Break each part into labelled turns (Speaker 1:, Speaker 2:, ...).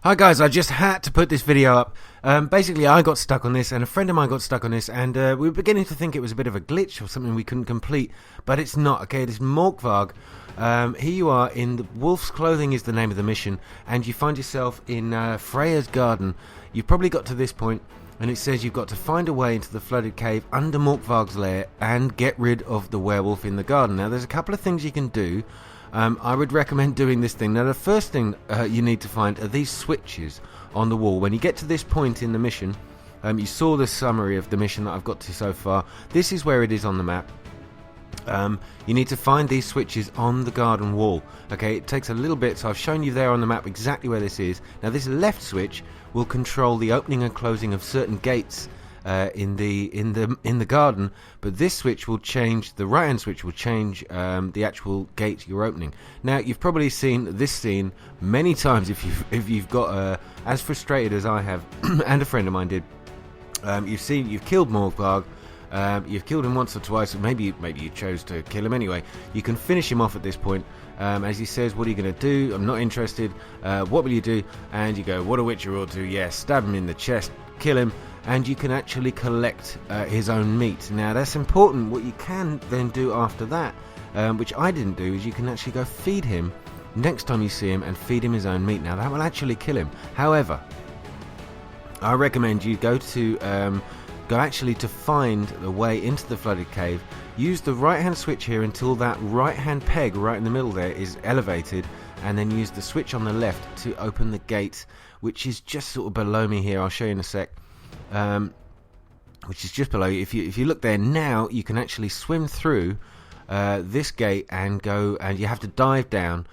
Speaker 1: Hi guys, I just had to put this video up. Basically I got stuck on this and a friend of mine got stuck on this, and we were beginning to think it was a bit of a glitch or something we couldn't complete, but it's not. Okay, it is Morkvarg. Here you are in the Wolf's Clothing is the name of the mission, and you find yourself in Freya's garden. You've probably got to this point and it says you've got to find a way into the flooded cave under Morkvarg's lair and get rid of the werewolf in the garden. Now there's a couple of things you can do. I would recommend doing this thing. Now the first thing you need to find are these switches on the wall. When you get to this point in the mission, you saw the summary of the mission that I've got to so far. This is where it is on the map. You need to find these switches on the garden wall. Okay, it takes a little bit, so I've shown you there on the map exactly where this is. Now this left switch will control the opening and closing of certain gates in the garden, but this switch will change, the right hand switch will change the actual gate you're opening. Now you've probably seen this scene many times if you've got as frustrated as I have and a friend of mine did. You've killed Morkvarg. You've killed him once or twice, maybe you chose to kill him anyway. You can finish him off at this point. As he says, what are you going to do? I'm not interested. What will you do? And you go, what a witcher ought to. Yeah, stab him in the chest, kill him, and you can actually collect his own meat. Now that's important. What you can then do after that, which I didn't do, is you can actually go feed him next time you see him and feed him his own meat. Now that will actually kill him. However, I recommend you go to find the way into the flooded cave. Use the right hand switch here until that right hand peg right in the middle there is elevated, and then use the switch on the left to open the gate, which is just sort of below me here. I'll show you in a sec. Which is just below you. If you look there now, you can actually swim through this gate and go, and you have to dive down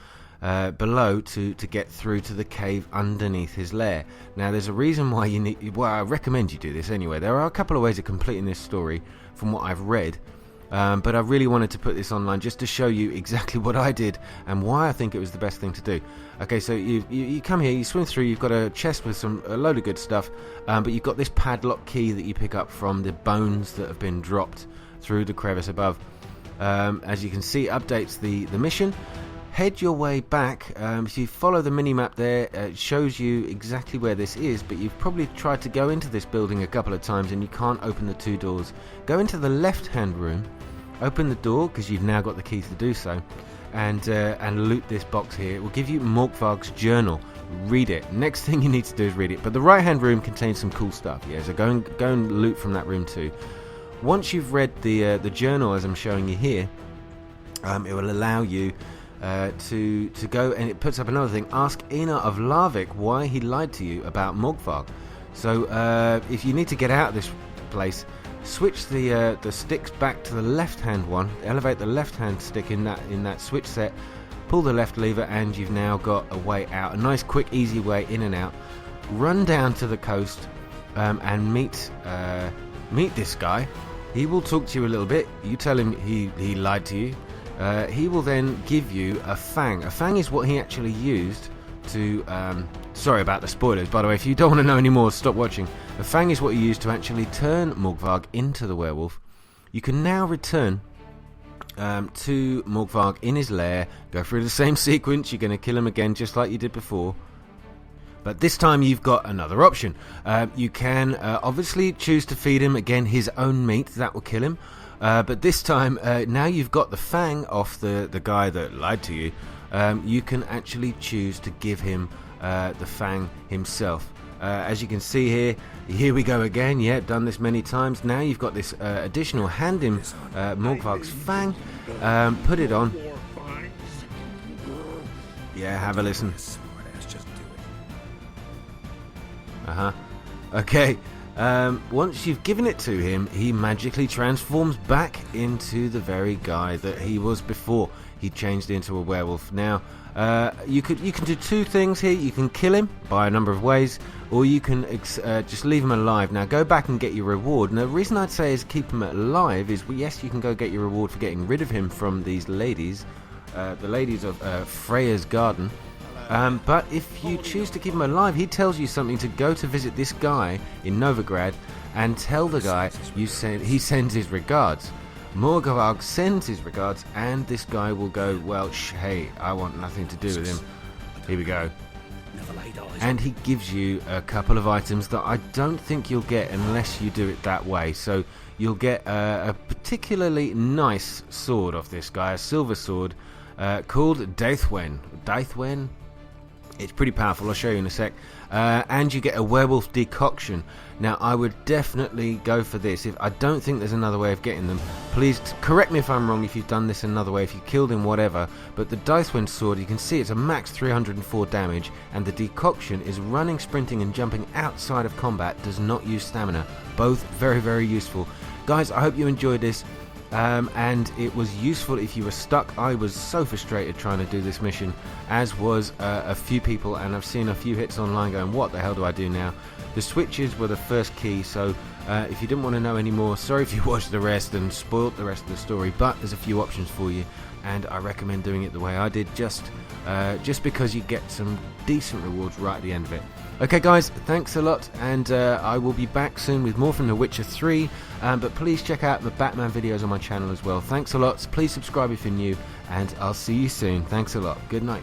Speaker 1: below to get through to the cave underneath his lair. Now there's a reason why you need, well, I recommend you do this anyway. There are a couple of ways of completing this story from what I've read, but I really wanted to put this online just to show you exactly what I did and why I think it was the best thing to do. Okay, so you come here, you swim through, you've got a chest with a load of good stuff, but you've got this padlock key that you pick up from the bones that have been dropped through the crevice above. As you can see, it updates the mission. Head your way back. If you follow the mini-map there, it shows you exactly where this is, but you've probably tried to go into this building a couple of times and you can't open the two doors. Go into the left-hand room, open the door, because you've now got the key to do so, and loot this box here. It will give you Morkvarg's journal. Read it. Next thing you need to do is read it. But the right-hand room contains some cool stuff, yeah, so go and loot from that room too. Once you've read the journal, as I'm showing you here, it will allow you to go, and it puts up another thing. Ask Einar of Larvik why he lied to you about Morkvarg. So if you need to get out of this place, switch the sticks back to the left hand one, elevate the left hand stick in that switch set, pull the left lever, and you've now got a way out, a nice quick easy way in and out. Run down to the coast and meet this guy. He will talk to you a little bit. You tell him he lied to you. He will then give you a fang. A fang is what he actually used to... sorry about the spoilers, by the way. If you don't want to know any more, stop watching. A fang is what he used to actually turn Morkvarg into the werewolf. You can now return to Morkvarg in his lair. Go through the same sequence. You're going to kill him again just like you did before. But this time you've got another option. You can obviously choose to feed him, again, his own meat. That will kill him. But this time, now you've got the fang off the guy that lied to you, you can actually choose to give him the fang himself. As you can see here we go again. Yeah, done this many times. Now you've got this additional hand in Morkvarg's fang. Put it on. Yeah, have a listen. Okay. Once you've given it to him, he magically transforms back into the very guy that he was before he changed into a werewolf. Now, you can do two things here. You can kill him by a number of ways, or you can just leave him alive. Now, go back and get your reward. Now, the reason I'd say is keep him alive is, well, yes, you can go get your reward for getting rid of him from these ladies, the ladies of Freya's garden. But if you choose to keep him alive, he tells you something to go to visit this guy in Novigrad and tell the guy he sends his regards. Morkvarg sends his regards, and this guy will go, well, hey, I want nothing to do with him. Here we go.
Speaker 2: Never laid eyes
Speaker 1: and he gives you a couple of items that I don't think you'll get unless you do it that way. So you'll get a particularly nice sword off this guy, a silver sword called Daithwen. Daithwen? It's pretty powerful, I'll show you in a sec. And you get a Werewolf Decoction. Now, I would definitely go for this. I don't think there's another way of getting them. Please correct me if I'm wrong, if you've done this another way, if you killed him, whatever. But the Daithwen sword, you can see it's a max 304 damage, and the Decoction is running, sprinting, and jumping outside of combat, does not use stamina. Both very, very useful. Guys, I hope you enjoyed this. And it was useful if you were stuck. I was so frustrated trying to do this mission, as was a few people, and I've seen a few hits online going, what the hell do I do now? The switches were the first key, so if you didn't want to know any more, sorry if you watched the rest and spoilt the rest of the story, but there's a few options for you, and I recommend doing it the way I did, just because you get some decent rewards right at the end of it. Okay guys, thanks a lot, and I will be back soon with more from The Witcher 3, but please check out the Batman videos on my channel as well. Thanks a lot, please subscribe if you're new, and I'll see you soon. Thanks a lot, good night.